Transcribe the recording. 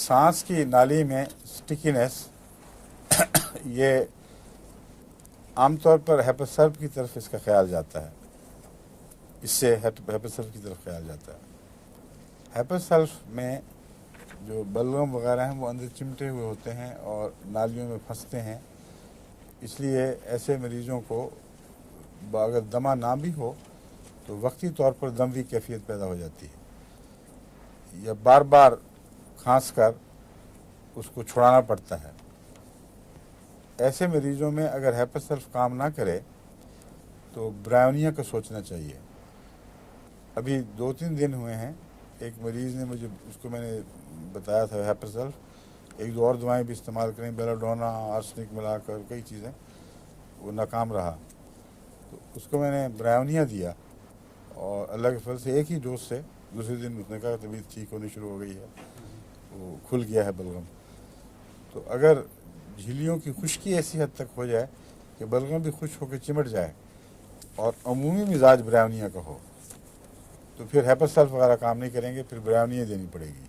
सांस की नाली में स्टिकीनेस ये आमतौर पर हेपेसल्फ की तरफ इसका ख्याल जाता है, इससे हेपेसल्फ की तरफ ख्याल जाता है। हेपेसल्फ में जो बलगम वगैरह हैं वो अंदर चिमटे हुए होते हैं और नालियों में फंसते हैं, इसलिए ऐसे मरीज़ों को अगर दमा ना भी हो तो वक्ती तौर पर दम की कैफियत पैदा हो जाती है या बार बार खांस कर उसको छुड़ाना पड़ता है। ऐसे मरीज़ों में अगर हेपेसल्फ काम ना करे तो ब्रायोनिया का सोचना चाहिए। अभी 2-3 दिन हुए हैं, एक मरीज़ ने मुझे, उसको मैंने बताया था हेपेसल्फ, 1-2 और दवाएं भी इस्तेमाल करें, बेलाडोना, आर्सेनिक मिलाकर कई चीज़ें, वो नाकाम रहा। तो उसको मैंने ब्रायोनिया दिया और अल्लाह के फजल से एक ही डोज से दूसरे दिन उसने कहा तबीयत ठीक होनी शुरू हो गई है, वो खुल गया है बलगम। तो अगर झिल्लियों की खुश्की ऐसी हद तक हो जाए कि बलगम भी खुश होकर चिमट जाए और अमूमी मिजाज ब्रायोनिया का हो, तो फिर हेपेसल्फ वगैरह काम नहीं करेंगे, फिर ब्रायोनिया देनी पड़ेगी।